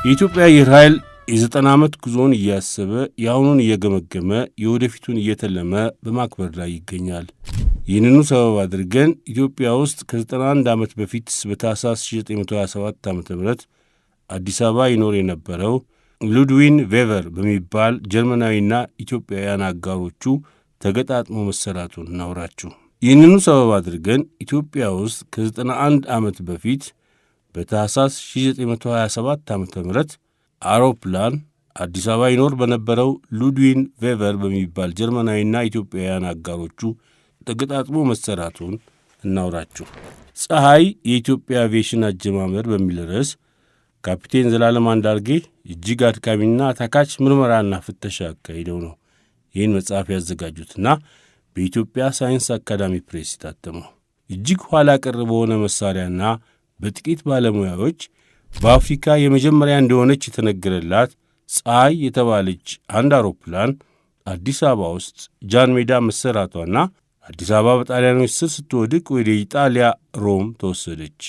የኢትዮጵያ አየር ኃይል የ90 ዓመት ጉዞን እያሰበ የአሁኑን እየገመገመ የወደፊቱን እየተለመ በማክበር ላይ ይገኛል። ይህንኑ ሰበብ አድርገን ኢትዮጵያ ውስጥ ከ91 ዓመት በፊት በታህሳስ 1927 ዓ.ም አዲስ አበባ ይኖር የነበረው ሉድዊን ቬቨር በሚባል ጀርመናዊና ኢትዮጵያውያን አጋሮቹ ተገጣጥሞ መሰራቱን እናውራችሁ። ይህንኑ ሰበብ አድርገን ኢትዮጵያ ውስጥ ከ91 ዓመት በፊት በታህሳስ 1927 ዓ.ም አውሮፕላን አዲስ አበባ ይኖር በነበረው ሉድዊን ቬቨር በሚባል ጀርመናዊና ኢትዮጵያውያን አጋሮቹ ተገጣጥሞ መሰራቱን እናውራችሁ። ፀሐይ የኢትዮጵያ አቪዬሽን አጀማመር በሚል ርዕስ ካፒቴን ዘላለም አንዳርጌ እጅግ አድካሚና ታካች ምርመራና ፍተሻ አካሂደው ነው ይህን መጽሐፍ ያዘጋጁትና በኢትዮጵያ ሳይንስ አካዳሚ ፕሬስ የታተመው። እጅግ ኋላ ቀር በሆነ መሳሪያና በጥቂት ባለሙያዎች በአፍሪካ የመጀመሪያ እንደሆነች የተነገረላት ፀሐይ የተባለች አንድ አውሮፕላን አዲስ አበባ ውስጥ ጃን ሜዳ መሰራቷና አዲስ አበባ በጣሊያኖች ስር ስትወድቅ ወደ ኢጣሊያ ሮም ተወሰደች።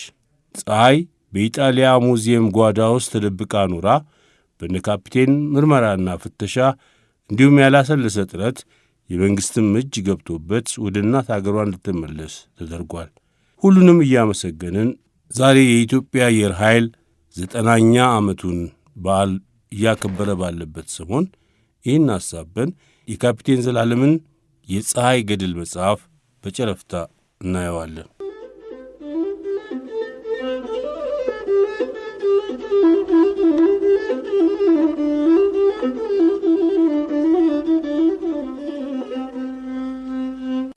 ፀሐይ በኢጣሊያ ሙዚየም ጓዳ ውስጥ ተደብቃ ኖራ በነ ካፒቴን ምርመራና ፍተሻ እንዲሁም ያላሰለሰ ጥረት የመንግሥትም እጅ ገብቶበት ወደ እናት አገሯ እንድትመለስ ተደርጓል። ሁሉንም እያመሰገንን ዛሬ የኢትዮጵያ አየር ኃይል 90ኛ ዓመቱን በዓል እያከበረ ባለበት ሰሞን ይህን አሳበን የካፒቴን ዘላለምን የፀሐይ ገድል መጽሐፍ በጨረፍታ እናየዋለን።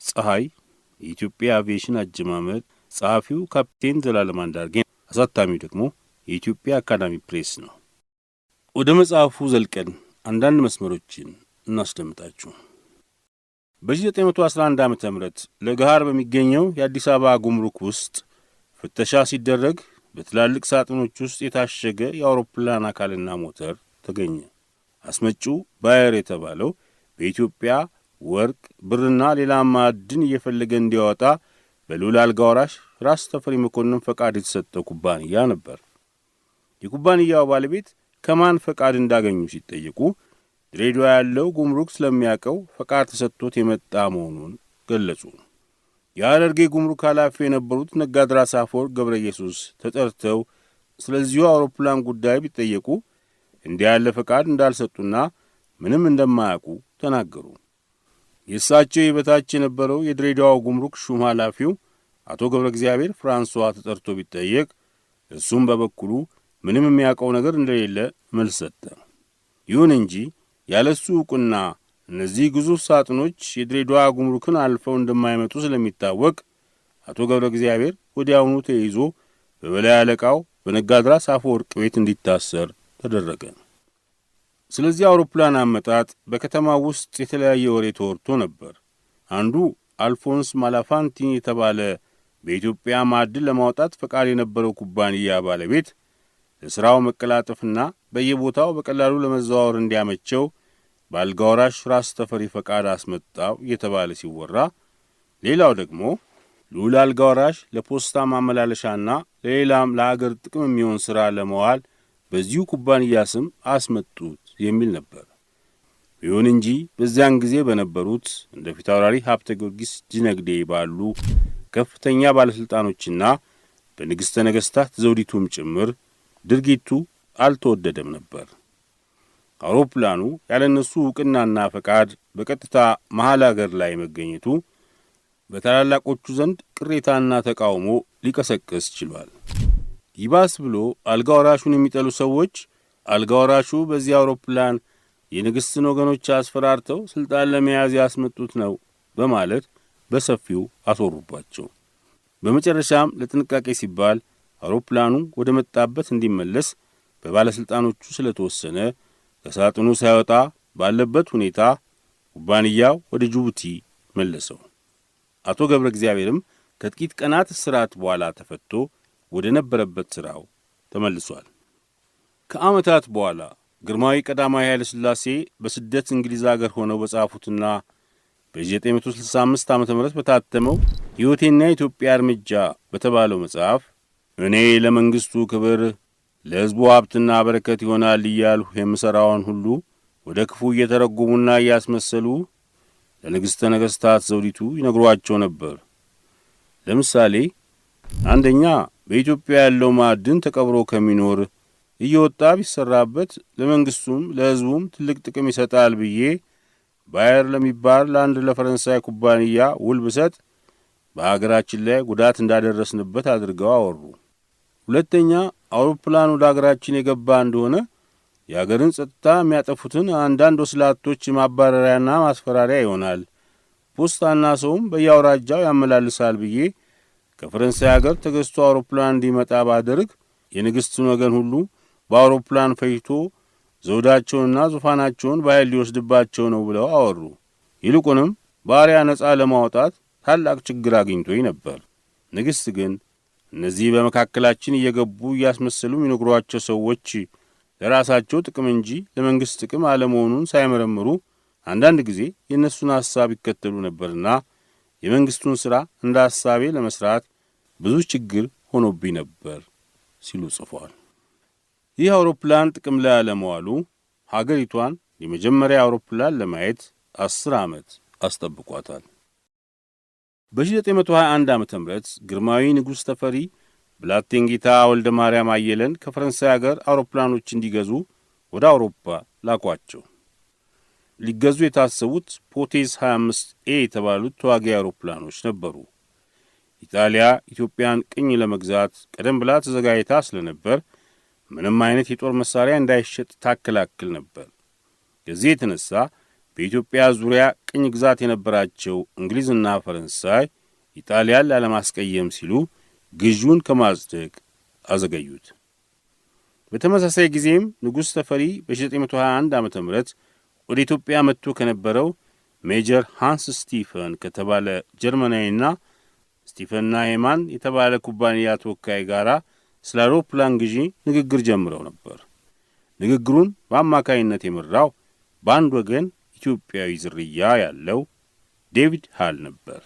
ፀሐይ የኢትዮጵያ አቪዬሽን አጀማመር ጸሐፊው ካፒቴን ዘላለም አንዳርጌ፣ አሳታሚው ደግሞ የኢትዮጵያ አካዳሚ ፕሬስ ነው። ወደ መጽሐፉ ዘልቀን አንዳንድ መስመሮችን እናስደምጣችሁ። በ1911 ዓ.ም ለገሃር በሚገኘው የአዲስ አበባ ጉምሩክ ውስጥ ፍተሻ ሲደረግ በትላልቅ ሳጥኖች ውስጥ የታሸገ የአውሮፕላን አካልና ሞተር ተገኘ። አስመጪው ባየር የተባለው በኢትዮጵያ ወርቅ፣ ብርና ሌላ ማዕድን እየፈለገ እንዲያወጣ በልዑል አልጋ ወራሽ ራስ ተፈሪ መኮንን ፈቃድ የተሰጠው ኩባንያ ነበር። የኩባንያው ባለቤት ከማን ፈቃድ እንዳገኙ ሲጠየቁ ድሬዳዋ ያለው ጉምሩክ ስለሚያውቀው ፈቃድ ተሰጥቶት የመጣ መሆኑን ገለጹ። የሐረርጌ ጉምሩክ ኃላፊ የነበሩት ነጋድራስ አፈወርቅ ገብረ ኢየሱስ ተጠርተው ስለዚሁ አውሮፕላን ጉዳይ ቢጠየቁ እንዲህ ያለ ፈቃድ እንዳልሰጡና ምንም እንደማያውቁ ተናገሩ። የእሳቸው የበታች የነበረው የድሬዳዋው ጉምሩክ ሹም ኃላፊው አቶ ገብረ እግዚአብሔር ፍራንሷ ተጠርቶ ቢጠየቅ እሱም በበኩሉ ምንም የሚያውቀው ነገር እንደሌለ መልስ ሰጠ። ይሁን እንጂ ያለሱ ዕውቅና እነዚህ ግዙፍ ሳጥኖች የድሬዳዋ ጉምሩክን አልፈው እንደማይመጡ ስለሚታወቅ አቶ ገብረ እግዚአብሔር ወዲያውኑ ተይዞ በበላይ አለቃው በነጋድራስ አፈወርቅ ቤት እንዲታሰር ተደረገ። ስለዚህ አውሮፕላን አመጣጥ በከተማ ውስጥ የተለያየ ወሬ ተወርቶ ነበር። አንዱ አልፎንስ ማላፋንቲን የተባለ በኢትዮጵያ ማዕድን ለማውጣት ፈቃድ የነበረው ኩባንያ ባለቤት ለሥራው መቀላጠፍና በየቦታው በቀላሉ ለመዘዋወር እንዲያመቸው በአልጋ ወራሽ ራስ ተፈሪ ፈቃድ አስመጣው የተባለ ሲወራ፣ ሌላው ደግሞ ልዑል አልጋ ወራሽ ለፖስታ ማመላለሻና ለሌላም ለአገር ጥቅም የሚሆን ሥራ ለመዋል በዚሁ ኩባንያ ስም አስመጡት የሚል ነበር። ይሁን እንጂ በዚያን ጊዜ በነበሩት እንደ ፊታውራሪ ሀብተ ጊዮርጊስ ዲነግዴ ባሉ ከፍተኛ ባለሥልጣኖችና በንግሥተ ነገሥታት ዘውዲቱም ጭምር ድርጊቱ አልተወደደም ነበር። አውሮፕላኑ ያለነሱ ዕውቅናና ፈቃድ በቀጥታ መሐል አገር ላይ መገኘቱ በታላላቆቹ ዘንድ ቅሬታና ተቃውሞ ሊቀሰቅስ ችሏል። ይባስ ብሎ አልጋ ወራሹን የሚጠሉ ሰዎች አልጋ ወራሹ በዚህ አውሮፕላን የንግሥትን ወገኖች አስፈራርተው ሥልጣን ለመያዝ ያስመጡት ነው በማለት በሰፊው አስወሩባቸው። በመጨረሻም ለጥንቃቄ ሲባል አውሮፕላኑ ወደ መጣበት እንዲመለስ በባለሥልጣኖቹ ስለተወሰነ ከሳጥኑ ሳይወጣ ባለበት ሁኔታ ኩባንያው ወደ ጅቡቲ መለሰው። አቶ ገብረ እግዚአብሔርም ከጥቂት ቀናት እስራት በኋላ ተፈቶ ወደ ነበረበት ሥራው ተመልሷል። ከዓመታት በኋላ ግርማዊ ቀዳማዊ ኃይለ ሥላሴ በስደት እንግሊዝ አገር ሆነው በጻፉትና በ1965 ዓ.ም በታተመው ሕይወቴና የኢትዮጵያ እርምጃ በተባለው መጽሐፍ እኔ ለመንግሥቱ ክብር ለሕዝቡ ሀብትና በረከት ይሆናል እያልሁ የምሠራውን ሁሉ ወደ ክፉ እየተረጎሙና እያስመሰሉ ለንግሥተ ነገሥታት ዘውዲቱ ይነግሯቸው ነበር። ለምሳሌ አንደኛ በኢትዮጵያ ያለው ማዕድን ተቀብሮ ከሚኖር እየወጣ ቢሰራበት ለመንግሥቱም ለሕዝቡም ትልቅ ጥቅም ይሰጣል ብዬ ባየር ለሚባል ለአንድ ለፈረንሳይ ኩባንያ ውል ብሰጥ በአገራችን ላይ ጉዳት እንዳደረስንበት አድርገው አወሩ። ሁለተኛ አውሮፕላን ወደ አገራችን የገባ እንደሆነ የአገርን ጸጥታ የሚያጠፉትን አንዳንድ ወስላቶች ማባረሪያና ማስፈራሪያ ይሆናል። ፖስታና ሰውም በየአውራጃው ያመላልሳል ብዬ ከፈረንሳይ አገር ተገዝቶ አውሮፕላን እንዲመጣ ባደርግ የንግሥትን ወገን ሁሉ በአውሮፕላን ፈጅቶ ዘውዳቸውንና ዙፋናቸውን በኃይል ሊወስድባቸው ነው ብለው አወሩ። ይልቁንም ባሪያ ነጻ ለማውጣት ታላቅ ችግር አግኝቶኝ ነበር። ንግሥት ግን እነዚህ በመካከላችን እየገቡ እያስመሰሉ የሚነግሯቸው ሰዎች ለራሳቸው ጥቅም እንጂ ለመንግሥት ጥቅም አለመሆኑን ሳይመረምሩ አንዳንድ ጊዜ የእነሱን ሐሳብ ይከተሉ ነበርና የመንግሥቱን ሥራ እንደ ሐሳቤ ለመሥራት ብዙ ችግር ሆኖብኝ ነበር ሲሉ ጽፏል። ይህ አውሮፕላን ጥቅም ላይ አለመዋሉ ሀገሪቷን የመጀመሪያ አውሮፕላን ለማየት 10 ዓመት አስጠብቋታል። በ1921 ዓ.ም ግርማዊ ንጉሥ ተፈሪ ብላቴንጌታ ወልደ ማርያም አየለን ከፈረንሳይ አገር አውሮፕላኖች እንዲገዙ ወደ አውሮፓ ላኳቸው። ሊገዙ የታሰቡት ፖቴዝ 25 የተባሉት ተዋጊ አውሮፕላኖች ነበሩ። ኢጣሊያ ኢትዮጵያን ቅኝ ለመግዛት ቀደም ብላ ተዘጋጅታ ስለነበር ምንም አይነት የጦር መሳሪያ እንዳይሸጥ ታከላክል ነበር። ከዚህ የተነሳ በኢትዮጵያ ዙሪያ ቅኝ ግዛት የነበራቸው እንግሊዝና ፈረንሳይ ኢጣሊያን ላለማስቀየም ሲሉ ግዢውን ከማጽደቅ አዘገዩት። በተመሳሳይ ጊዜም ንጉሥ ተፈሪ በ1921 ዓ.ም ወደ ኢትዮጵያ መጥቶ ከነበረው ሜጀር ሃንስ ስቲፈን ከተባለ ጀርመናዊና ስቲፈንና ሄማን የተባለ ኩባንያ ተወካይ ጋር ስለ አውሮፕላን ግዢ ንግግር ጀምረው ነበር። ንግግሩን በአማካይነት የመራው በአንድ ወገን ኢትዮጵያዊ ዝርያ ያለው ዴቪድ ሃል ነበር።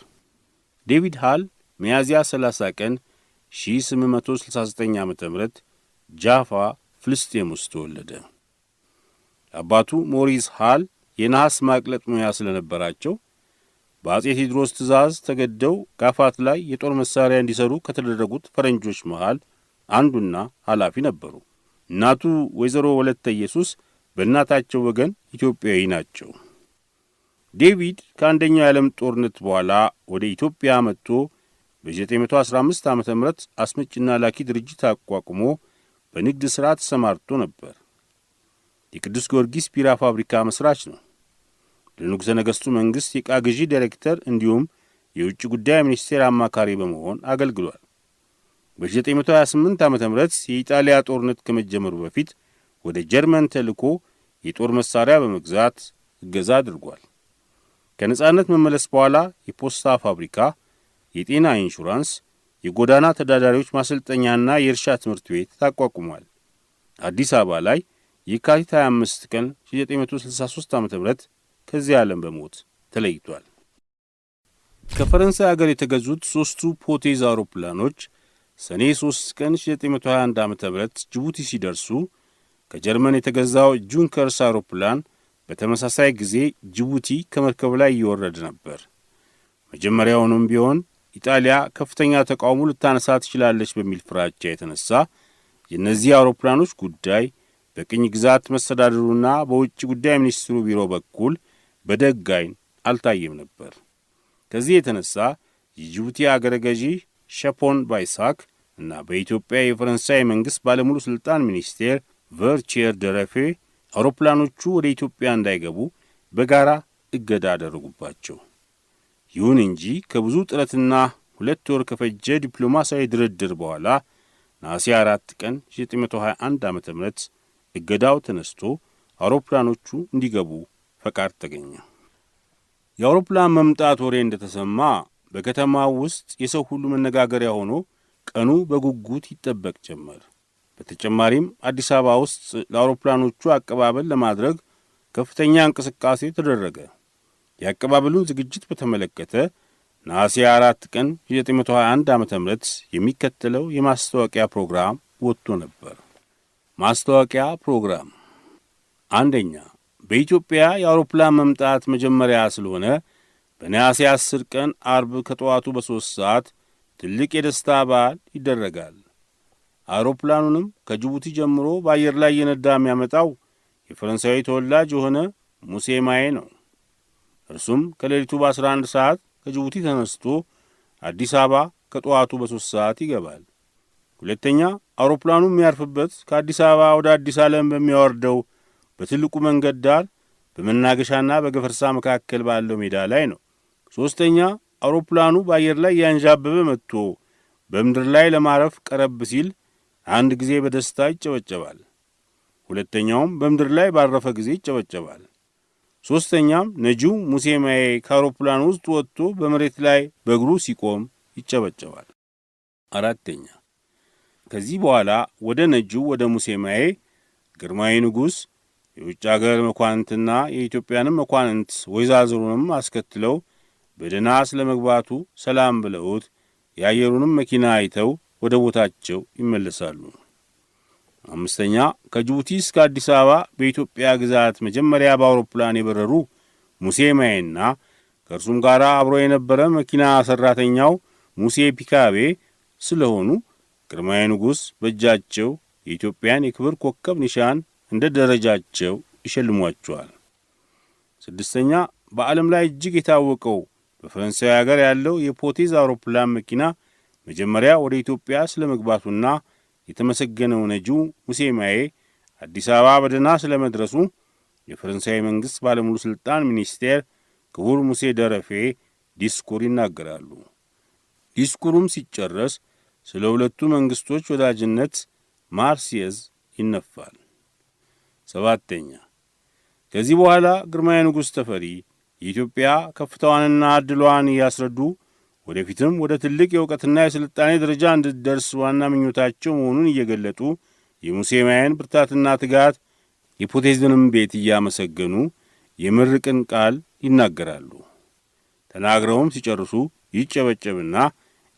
ዴቪድ ሃል ሚያዝያ 30 ቀን 1869 ዓ.ም ጃፋ ፍልስጤም ውስጥ ተወለደ። አባቱ ሞሪስ ሃል የነሐስ ማቅለጥ ሙያ ስለነበራቸው በአጼ ቴዎድሮስ ትእዛዝ ተገደው ጋፋት ላይ የጦር መሳሪያ እንዲሰሩ ከተደረጉት ፈረንጆች መሃል አንዱና ኃላፊ ነበሩ። እናቱ ወይዘሮ ወለተ ኢየሱስ በእናታቸው ወገን ኢትዮጵያዊ ናቸው። ዴቪድ ከአንደኛው የዓለም ጦርነት በኋላ ወደ ኢትዮጵያ መጥቶ በ1915 ዓ.ም አስመጭና ላኪ ድርጅት አቋቁሞ በንግድ ሥራ ተሰማርቶ ነበር። የቅዱስ ጊዮርጊስ ቢራ ፋብሪካ መሥራች ነው። ለንጉሠ ነገሥቱ መንግሥት የዕቃ ግዢ ዳይሬክተር እንዲሁም የውጭ ጉዳይ ሚኒስቴር አማካሪ በመሆን አገልግሏል። በ1928 ዓ.ም የኢጣሊያ ጦርነት ከመጀመሩ በፊት ወደ ጀርመን ተልኮ የጦር መሣሪያ በመግዛት እገዛ አድርጓል። ከነጻነት መመለስ በኋላ የፖስታ ፋብሪካ፣ የጤና ኢንሹራንስ፣ የጎዳና ተዳዳሪዎች ማሰልጠኛና የእርሻ ትምህርት ቤት ታቋቁሟል። አዲስ አበባ ላይ የካቲት 25 ቀን 1963 ዓ.ም ከዚህ ዓለም በሞት ተለይቷል። ከፈረንሳይ አገር የተገዙት ሦስቱ ፖቴዝ አውሮፕላኖች ሰኔ 3 ቀን 1921 ዓ.ም ጅቡቲ ሲደርሱ ከጀርመን የተገዛው ጁንከርስ አውሮፕላን በተመሳሳይ ጊዜ ጅቡቲ ከመርከብ ላይ እየወረደ ነበር። መጀመሪያውንም ቢሆን ኢጣሊያ ከፍተኛ ተቃውሞ ልታነሳ ትችላለች በሚል ፍራቻ የተነሳ የእነዚህ አውሮፕላኖች ጉዳይ በቅኝ ግዛት መስተዳድሩና በውጭ ጉዳይ ሚኒስትሩ ቢሮ በኩል በደግ ዓይን አልታየም ነበር። ከዚህ የተነሳ የጅቡቲ አገረ ገዢ ሸፖን ባይሳክ እና በኢትዮጵያ የፈረንሳይ መንግሥት ባለሙሉ ሥልጣን ሚኒስቴር ቨርቼር ደረፌ አውሮፕላኖቹ ወደ ኢትዮጵያ እንዳይገቡ በጋራ እገዳ አደረጉባቸው። ይሁን እንጂ ከብዙ ጥረትና 2 ወር ከፈጀ ዲፕሎማሲያዊ ድርድር በኋላ ነሐሴ 4 ቀን 1921 ዓ.ም እገዳው ተነስቶ አውሮፕላኖቹ እንዲገቡ ፈቃድ ተገኘ። የአውሮፕላን መምጣት ወሬ እንደተሰማ በከተማው ውስጥ የሰው ሁሉ መነጋገሪያ ሆኖ ቀኑ በጉጉት ይጠበቅ ጀመር። በተጨማሪም አዲስ አበባ ውስጥ ለአውሮፕላኖቹ አቀባበል ለማድረግ ከፍተኛ እንቅስቃሴ ተደረገ። የአቀባበሉን ዝግጅት በተመለከተ ነሐሴ 4 ቀን 1921 ዓ.ም የሚከተለው የማስታወቂያ ፕሮግራም ወጥቶ ነበር። ማስታወቂያ ፕሮግራም። አንደኛ፣ በኢትዮጵያ የአውሮፕላን መምጣት መጀመሪያ ስለሆነ በነሐሴ 10 ቀን አርብ ከጠዋቱ በ3 ሰዓት ትልቅ የደስታ በዓል ይደረጋል። አውሮፕላኑንም ከጅቡቲ ጀምሮ በአየር ላይ እየነዳ የሚያመጣው የፈረንሳዊ ተወላጅ የሆነ ሙሴ ማዬ ነው። እርሱም ከሌሊቱ በ11 ሰዓት ከጅቡቲ ተነስቶ አዲስ አበባ ከጠዋቱ በ3 ሰዓት ይገባል። ሁለተኛ፣ አውሮፕላኑ የሚያርፍበት ከአዲስ አበባ ወደ አዲስ ዓለም በሚያወርደው በትልቁ መንገድ ዳር በመናገሻና በገፈርሳ መካከል ባለው ሜዳ ላይ ነው። ሦስተኛ፣ አውሮፕላኑ በአየር ላይ ያንዣበበ መጥቶ በምድር ላይ ለማረፍ ቀረብ ሲል አንድ ጊዜ በደስታ ይጨበጨባል። ሁለተኛውም በምድር ላይ ባረፈ ጊዜ ይጨበጨባል። ሦስተኛም ነጂው ሙሴ ማዬ ከአውሮፕላኑ ውስጥ ወጥቶ በመሬት ላይ በእግሩ ሲቆም ይጨበጨባል። አራተኛ፣ ከዚህ በኋላ ወደ ነጂው ወደ ሙሴ ማዬ ግርማዊ ንጉሥ የውጭ አገር መኳንንትና የኢትዮጵያንም መኳንንት ወይዛዝሩንም አስከትለው በደህና ስለ መግባቱ ሰላም ብለውት የአየሩንም መኪና አይተው ወደ ቦታቸው ይመለሳሉ። አምስተኛ፣ ከጅቡቲ እስከ አዲስ አበባ በኢትዮጵያ ግዛት መጀመሪያ በአውሮፕላን የበረሩ ሙሴ ማዬና ከእርሱም ጋር አብሮ የነበረ መኪና ሠራተኛው ሙሴ ፒካቤ ስለሆኑ ግርማዊ ንጉሥ በእጃቸው የኢትዮጵያን የክብር ኮከብ ኒሻን እንደ ደረጃቸው ይሸልሟቸዋል። ስድስተኛ፣ በዓለም ላይ እጅግ የታወቀው በፈረንሳይ አገር ያለው የፖቴዝ አውሮፕላን መኪና መጀመሪያ ወደ ኢትዮጵያ ስለ መግባቱና የተመሰገነው ነጂው ሙሴ ማዬ አዲስ አበባ በደህና ስለ መድረሱ የፈረንሳይ መንግሥት ባለሙሉ ሥልጣን ሚኒስቴር ክቡር ሙሴ ደረፌ ዲስኩር ይናገራሉ። ዲስኩሩም ሲጨረስ ስለ ሁለቱ መንግሥቶች ወዳጅነት ማርሲየዝ ይነፋል። ሰባተኛ፣ ከዚህ በኋላ ግርማዊ ንጉሥ ተፈሪ የኢትዮጵያ ከፍታዋንና ዕድሏን እያስረዱ ወደፊትም ወደ ትልቅ የእውቀትና የሥልጣኔ ደረጃ እንድትደርስ ዋና ምኞታቸው መሆኑን እየገለጡ የሙሴ ማዬን ብርታትና ትጋት የፖቴዝንም ቤት እያመሰገኑ የምርቅን ቃል ይናገራሉ። ተናግረውም ሲጨርሱ ይጨበጨብና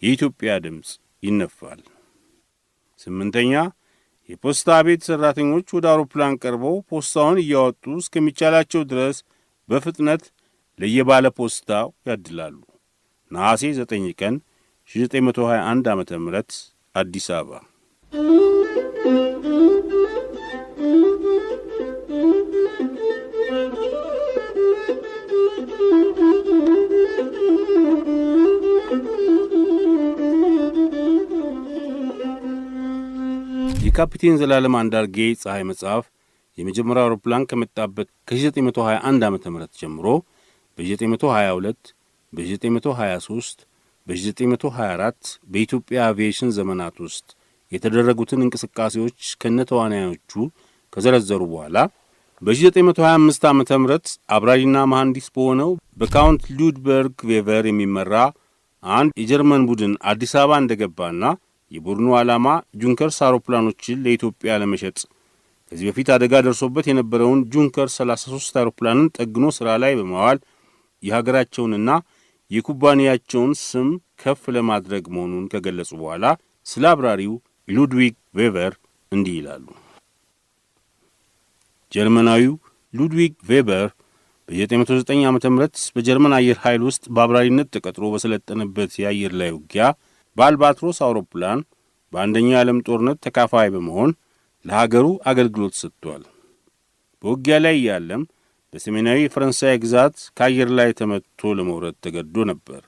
የኢትዮጵያ ድምፅ ይነፋል። ስምንተኛ፣ የፖስታ ቤት ሠራተኞች ወደ አውሮፕላን ቀርበው ፖስታውን እያወጡ እስከሚቻላቸው ድረስ በፍጥነት ለየባለ ፖስታው ያድላሉ። ነሐሴ 9 ቀን 1921 ዓ.ም አዲስ አበባ። የካፒቴን ዘላለም አንዳርጌ ፀሐይ መጽሐፍ የመጀመሪያው አውሮፕላን ከመጣበት ከ1921 ዓ.ም ጀምሮ በ1922 በ1923 በ1924 በኢትዮጵያ አቪዬሽን ዘመናት ውስጥ የተደረጉትን እንቅስቃሴዎች ከነተዋናዮቹ ከዘረዘሩ በኋላ በ1925 ዓ.ም አብራሪና መሐንዲስ በሆነው በካውንት ሉድበርግ ቬቨር የሚመራ አንድ የጀርመን ቡድን አዲስ አበባ እንደገባና የቡድኑ ዓላማ ጁንከርስ አውሮፕላኖችን ለኢትዮጵያ ለመሸጥ ከዚህ በፊት አደጋ ደርሶበት የነበረውን ጁንከር 33 አውሮፕላንን ጠግኖ ሥራ ላይ በማዋል የሀገራቸውንና የኩባንያቸውን ስም ከፍ ለማድረግ መሆኑን ከገለጹ በኋላ ስለ አብራሪው ሉድዊግ ቬቨር እንዲህ ይላሉ። ጀርመናዊው ሉድዊግ ቬቨር በ1909 ዓ.ም በጀርመን አየር ኃይል ውስጥ በአብራሪነት ተቀጥሮ በሰለጠነበት የአየር ላይ ውጊያ በአልባትሮስ አውሮፕላን በአንደኛው የዓለም ጦርነት ተካፋይ በመሆን ለሀገሩ አገልግሎት ሰጥቷል። በውጊያ ላይ ያለም በሰሜናዊ የፈረንሳይ ግዛት ከአየር ላይ ተመትቶ ለመውረድ ተገዶ ነበር።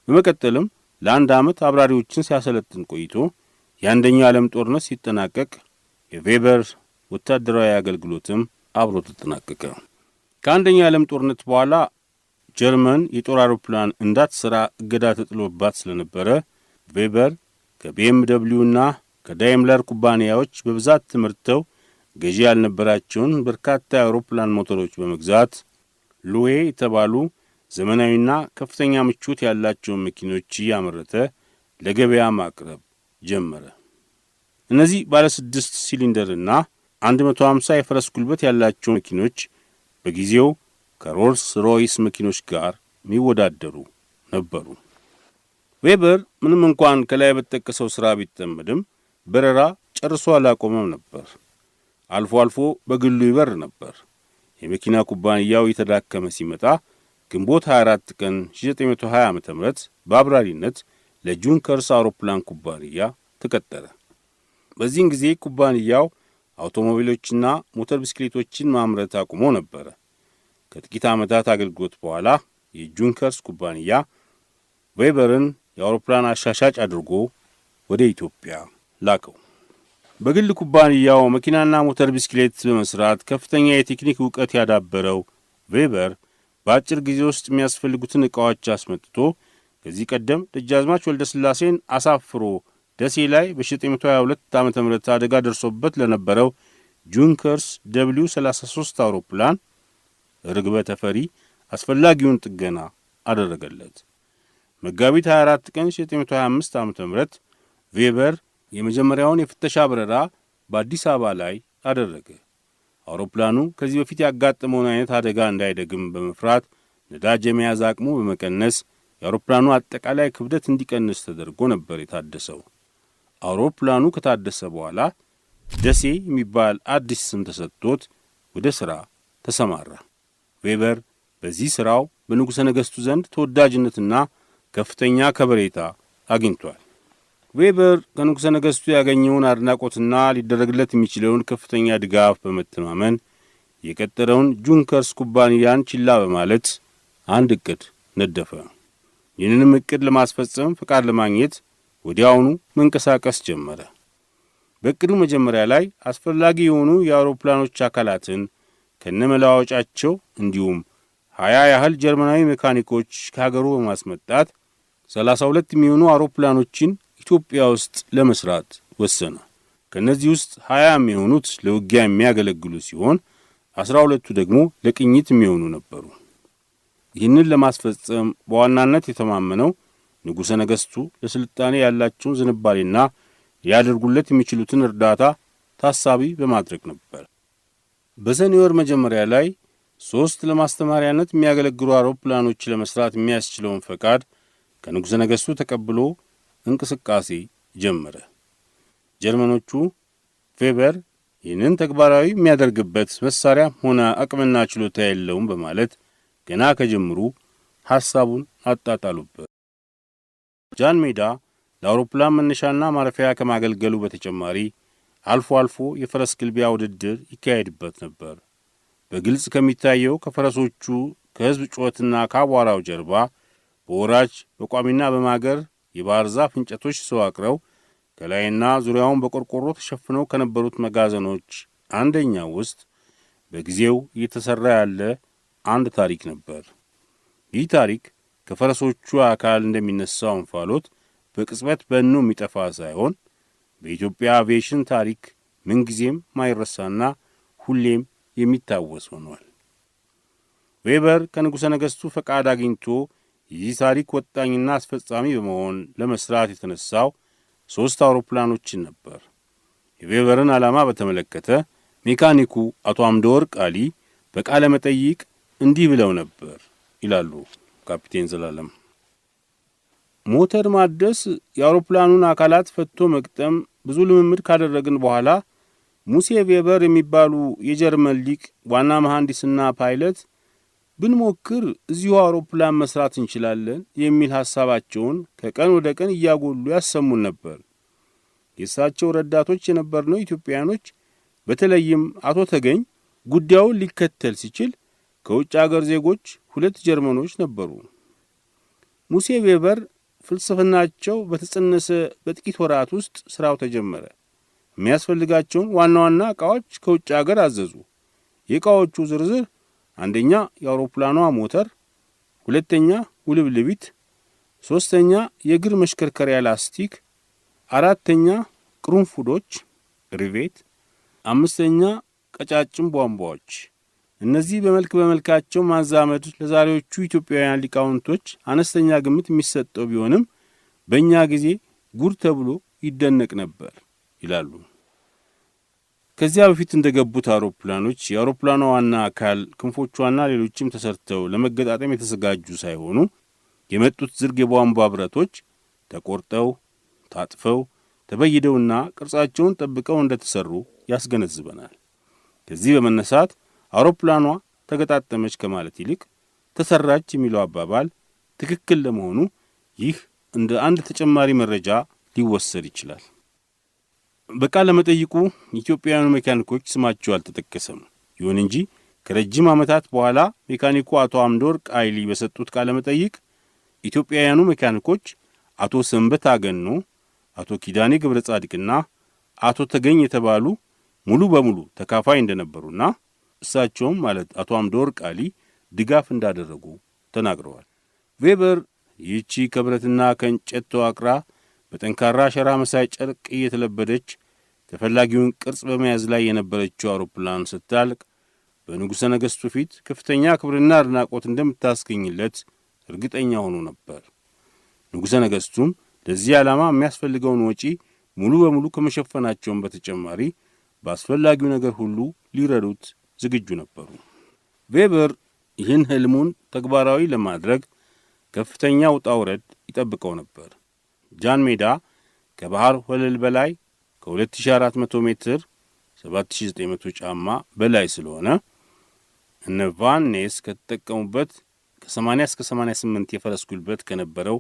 በመቀጠልም ለአንድ ዓመት አብራሪዎችን ሲያሰለጥን ቆይቶ የአንደኛው ዓለም ጦርነት ሲጠናቀቅ የቬቨር ወታደራዊ አገልግሎትም አብሮ ተጠናቀቀ። ከአንደኛው ዓለም ጦርነት በኋላ ጀርመን የጦር አውሮፕላን እንዳትሠራ እገዳ ተጥሎባት ስለነበረ ቬቨር ከቢኤምደብሊውና ከዳይምለር ኩባንያዎች በብዛት ተመርተው ገዢ ያልነበራቸውን በርካታ የአውሮፕላን ሞተሮች በመግዛት ሉዌ የተባሉ ዘመናዊና ከፍተኛ ምቾት ያላቸውን መኪኖች እያመረተ ለገበያ ማቅረብ ጀመረ። እነዚህ ባለ 6 ሲሊንደርና 150 የፈረስ ጉልበት ያላቸው መኪኖች በጊዜው ከሮልስ ሮይስ መኪኖች ጋር የሚወዳደሩ ነበሩ። ቬቨር ምንም እንኳን ከላይ በተጠቀሰው ሥራ ቢጠመድም በረራ ጨርሶ አላቆመም ነበር። አልፎ አልፎ በግሉ ይበር ነበር። የመኪና ኩባንያው የተዳከመ ሲመጣ ግንቦት 24 ቀን 1920 ዓ.ም በአብራሪነት ለጁንከርስ አውሮፕላን ኩባንያ ተቀጠረ። በዚህን ጊዜ ኩባንያው አውቶሞቢሎችና ሞተር ብስክሌቶችን ማምረት አቁሞ ነበረ። ከጥቂት ዓመታት አገልግሎት በኋላ የጁንከርስ ኩባንያ ዌበርን የአውሮፕላን አሻሻጭ አድርጎ ወደ ኢትዮጵያ ላከው። በግል ኩባንያው መኪናና ሞተር ብስክሌት በመስራት ከፍተኛ የቴክኒክ ዕውቀት ያዳበረው ዌበር በአጭር ጊዜ ውስጥ የሚያስፈልጉትን ዕቃዎች አስመጥቶ ከዚህ ቀደም ደጃዝማች ወልደ ሥላሴን አሳፍሮ ደሴ ላይ በ1922 ዓ.ም አደጋ ደርሶበት ለነበረው ጁንከርስ ደብሊው-33 አውሮፕላን ርግበ ተፈሪ አስፈላጊውን ጥገና አደረገለት። መጋቢት 24 ቀን 1925 ዓ.ም ዌበር የመጀመሪያውን የፍተሻ በረራ በአዲስ አበባ ላይ አደረገ። አውሮፕላኑ ከዚህ በፊት ያጋጠመውን አይነት አደጋ እንዳይደግም በመፍራት ነዳጅ የመያዝ አቅሙ በመቀነስ የአውሮፕላኑ አጠቃላይ ክብደት እንዲቀንስ ተደርጎ ነበር የታደሰው። አውሮፕላኑ ከታደሰ በኋላ ደሴ የሚባል አዲስ ስም ተሰጥቶት ወደ ሥራ ተሰማራ። ዌበር በዚህ ሥራው በንጉሠ ነገሥቱ ዘንድ ተወዳጅነትና ከፍተኛ ከበሬታ አግኝቷል። ዌበር ከንጉሠ ነገሥቱ ያገኘውን አድናቆትና ሊደረግለት የሚችለውን ከፍተኛ ድጋፍ በመተማመን የቀጠረውን ጁንከርስ ኩባንያን ችላ በማለት አንድ ዕቅድ ነደፈ። ይህንንም ዕቅድ ለማስፈጸም ፈቃድ ለማግኘት ወዲያውኑ መንቀሳቀስ ጀመረ። በዕቅዱ መጀመሪያ ላይ አስፈላጊ የሆኑ የአውሮፕላኖች አካላትን ከነመለዋወጫቸው እንዲሁም 20 ያህል ጀርመናዊ ሜካኒኮች ከሀገሩ በማስመጣት 32 የሚሆኑ አውሮፕላኖችን ኢትዮጵያ ውስጥ ለመስራት ወሰነ። ከነዚህ ውስጥ 20 የሚሆኑት ለውጊያ የሚያገለግሉ ሲሆን 12ቱ ደግሞ ለቅኝት የሚሆኑ ነበሩ። ይህንን ለማስፈጸም በዋናነት የተማመነው ንጉሠ ነገሥቱ ለስልጣኔ ያላቸውን ዝንባሌና ሊያደርጉለት የሚችሉትን እርዳታ ታሳቢ በማድረግ ነበር። በሰኔ ወር መጀመሪያ ላይ 3 ለማስተማሪያነት የሚያገለግሉ አውሮፕላኖች ለመስራት የሚያስችለውን ፈቃድ ከንጉሠ ነገሥቱ ተቀብሎ እንቅስቃሴ ጀመረ። ጀርመኖቹ ዌበር ይህንን ተግባራዊ የሚያደርግበት መሳሪያ ሆነ አቅምና ችሎታ የለውም በማለት ገና ከጀምሩ ሐሳቡን አጣጣሉበት። ጃን ሜዳ ለአውሮፕላን መነሻና ማረፊያ ከማገልገሉ በተጨማሪ አልፎ አልፎ የፈረስ ግልቢያ ውድድር ይካሄድበት ነበር። በግልጽ ከሚታየው ከፈረሶቹ ከሕዝብ ጩኸትና ከአቧራው ጀርባ በወራጅ በቋሚና በማገር የባህር ዛፍ እንጨቶች ተዋቅረው ከላይና ዙሪያውን በቆርቆሮ ተሸፍነው ከነበሩት መጋዘኖች አንደኛው ውስጥ በጊዜው እየተሠራ ያለ አንድ ታሪክ ነበር። ይህ ታሪክ ከፈረሶቹ አካል እንደሚነሳው እንፋሎት በቅጽበት በኖ የሚጠፋ ሳይሆን በኢትዮጵያ አቪዬሽን ታሪክ ምንጊዜም ማይረሳና ሁሌም የሚታወስ ሆኗል። ዌበር ከንጉሠ ነገሥቱ ፈቃድ አግኝቶ የዚህ ታሪክ ወጣኝና አስፈጻሚ በመሆን ለመስራት የተነሳው 3 አውሮፕላኖችን ነበር። የዌበርን ዓላማ በተመለከተ ሜካኒኩ አቶ አምደወርቅ አሊ በቃለ መጠይቅ እንዲህ ብለው ነበር ይላሉ ካፒቴን ዘላለም። ሞተር ማደስ፣ የአውሮፕላኑን አካላት ፈቶ መግጠም ብዙ ልምምድ ካደረግን በኋላ ሙሴ ዌበር የሚባሉ የጀርመን ሊቅ ዋና መሐንዲስና ፓይለት ብንሞክር እዚሁ አውሮፕላን መስራት እንችላለን የሚል ሐሳባቸውን ከቀን ወደ ቀን እያጎሉ ያሰሙን ነበር። የእሳቸው ረዳቶች የነበርነው ኢትዮጵያኖች በተለይም አቶ ተገኝ ጉዳዩን ሊከተል ሲችል ከውጭ አገር ዜጎች 2 ጀርመኖች ነበሩ። ሙሴ ዌበር ፍልስፍናቸው በተጸነሰ በጥቂት ወራት ውስጥ ሥራው ተጀመረ። የሚያስፈልጋቸውን ዋና ዋና ዕቃዎች ከውጭ አገር አዘዙ። የዕቃዎቹ ዝርዝር 1ኛ የአውሮፕላኗ ሞተር፣ 2ኛ ውልብልቢት፣ 3ኛ የእግር መሽከርከሪያ ላስቲክ፣ 4ኛ ቅርንፉዶች ሪቬት፣ 5ኛ ቀጫጭም ቧንቧዎች። እነዚህ በመልክ በመልካቸው ማዛመድ ለዛሬዎቹ ኢትዮጵያውያን ሊቃውንቶች አነስተኛ ግምት የሚሰጠው ቢሆንም በእኛ ጊዜ ጉድ ተብሎ ይደነቅ ነበር ይላሉ። ከዚያ በፊት እንደገቡት አውሮፕላኖች የአውሮፕላኗ ዋና አካል ክንፎቿና ሌሎችም ተሰርተው ለመገጣጠም የተዘጋጁ ሳይሆኑ የመጡት ዝርግ የቧንቧ ብረቶች ተቆርጠው ታጥፈው ተበይደውና ቅርጻቸውን ጠብቀው እንደተሰሩ ያስገነዝበናል። ከዚህ በመነሳት አውሮፕላኗ ተገጣጠመች ከማለት ይልቅ ተሰራች የሚለው አባባል ትክክል ለመሆኑ ይህ እንደ አንድ ተጨማሪ መረጃ ሊወሰድ ይችላል። በቃለ መጠይቁ ኢትዮጵያውያኑ ሜካኒኮች ስማቸው አልተጠቀሰም። ይሁን እንጂ ከረጅም ዓመታት በኋላ ሜካኒኩ አቶ አምደወርቅ አይሊ በሰጡት ቃለ መጠይቅ ኢትዮጵያውያኑ ሜካኒኮች አቶ ሰንበት አገኖ፣ አቶ ኪዳኔ ገብረ ጻድቅና አቶ ተገኝ የተባሉ ሙሉ በሙሉ ተካፋይ እንደነበሩና እሳቸውም ማለት አቶ አምደወርቅ አይሊ ድጋፍ እንዳደረጉ ተናግረዋል። ቬበር ይህቺ ከብረትና ከእንጨት ተዋቅራ በጠንካራ ሸራ መሳይ ጨርቅ እየተለበደች ተፈላጊውን ቅርጽ በመያዝ ላይ የነበረችው አውሮፕላን ስታልቅ በንጉሠ ነገሥቱ ፊት ከፍተኛ ክብርና አድናቆት እንደምታስገኝለት እርግጠኛ ሆኖ ነበር። ንጉሠ ነገሥቱም ለዚህ ዓላማ የሚያስፈልገውን ወጪ ሙሉ በሙሉ ከመሸፈናቸውን በተጨማሪ በአስፈላጊው ነገር ሁሉ ሊረዱት ዝግጁ ነበሩ። ቬበር ይህን ሕልሙን ተግባራዊ ለማድረግ ከፍተኛ ውጣ ውረድ ይጠብቀው ነበር። ጃን ሜዳ ከባህር ወለል በላይ ከ2400 ሜትር 7900 ጫማ በላይ ስለሆነ እነ ቫን ኔስ ከተጠቀሙበት ከ80 እስከ 88 የፈረስ ጉልበት ከነበረው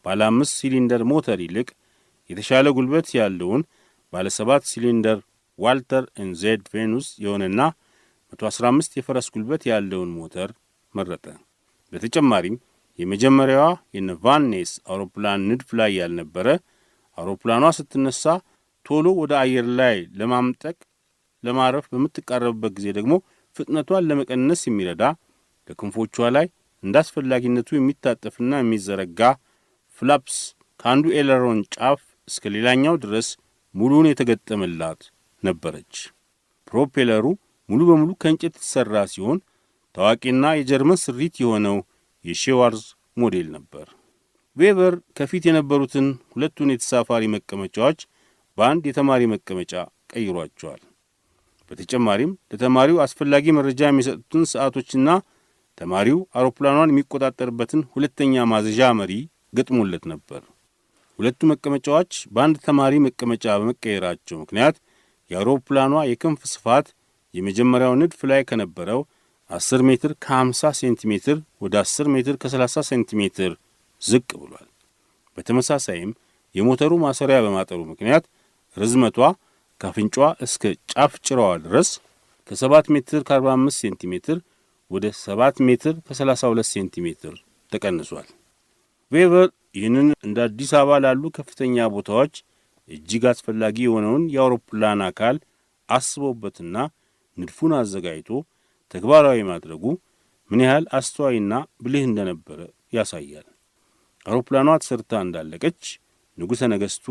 ባለ 5 ሲሊንደር ሞተር ይልቅ የተሻለ ጉልበት ያለውን ባለ 7 ሲሊንደር ዋልተር ኤንዜድ ቬኑስ የሆነና 115 የፈረስ ጉልበት ያለውን ሞተር መረጠ። በተጨማሪም የመጀመሪያዋ የነ ቫን ኔስ አውሮፕላን ንድፍ ላይ ያልነበረ አውሮፕላኗ ስትነሳ ቶሎ ወደ አየር ላይ ለማምጠቅ ለማረፍ በምትቃረብበት ጊዜ ደግሞ ፍጥነቷን ለመቀነስ የሚረዳ ከክንፎቿ ላይ እንዳስፈላጊነቱ የሚታጠፍና የሚዘረጋ ፍላፕስ ከአንዱ ኤለሮን ጫፍ እስከ ሌላኛው ድረስ ሙሉውን የተገጠመላት ነበረች። ፕሮፔለሩ ሙሉ በሙሉ ከእንጨት የተሠራ ሲሆን ታዋቂና የጀርመን ስሪት የሆነው የሼዋርዝ ሞዴል ነበር። ቬበር ከፊት የነበሩትን ሁለቱን የተሳፋሪ መቀመጫዎች በአንድ የተማሪ መቀመጫ ቀይሯቸዋል። በተጨማሪም ለተማሪው አስፈላጊ መረጃ የሚሰጡትን ሰዓቶችና ተማሪው አውሮፕላኗን የሚቆጣጠርበትን ሁለተኛ ማዘዣ መሪ ገጥሞለት ነበር። ሁለቱ መቀመጫዎች በአንድ ተማሪ መቀመጫ በመቀየራቸው ምክንያት የአውሮፕላኗ የክንፍ ስፋት የመጀመሪያው ንድፍ ላይ ከነበረው 10 ሜትር ከ50 ሴንቲሜትር ወደ 10 ሜትር ከ30 ሴንቲሜትር ዝቅ ብሏል። በተመሳሳይም የሞተሩ ማሰሪያ በማጠሩ ምክንያት ርዝመቷ ከአፍንጫዋ እስከ ጫፍ ጭራዋ ድረስ ከ7 ሜትር ከ45 ሴንቲሜትር ወደ 7 ሜትር ከ32 ሴንቲሜትር ተቀንሷል። ቬበር ይህንን እንደ አዲስ አበባ ላሉ ከፍተኛ ቦታዎች እጅግ አስፈላጊ የሆነውን የአውሮፕላን አካል አስቦበትና ንድፉን አዘጋጅቶ ተግባራዊ ማድረጉ ምን ያህል አስተዋይና ብልህ እንደነበረ ያሳያል። አውሮፕላኗ ተሰርታ እንዳለቀች ንጉሠ ነገሥቱ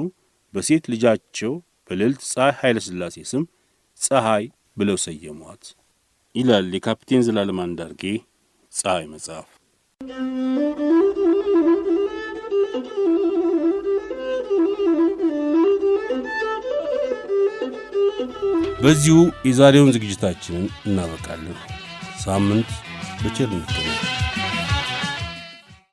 በሴት ልጃቸው በልዕልት ፀሐይ ኃይለ ሥላሴ ስም ፀሐይ ብለው ሰየሟት ይላል የካፒቴን ዘላለም አንዳርጌ ፀሐይ መጽሐፍ። በዚሁ የዛሬውን ዝግጅታችንን እናበቃለን። ሳምንት በቸር እንገናኝ።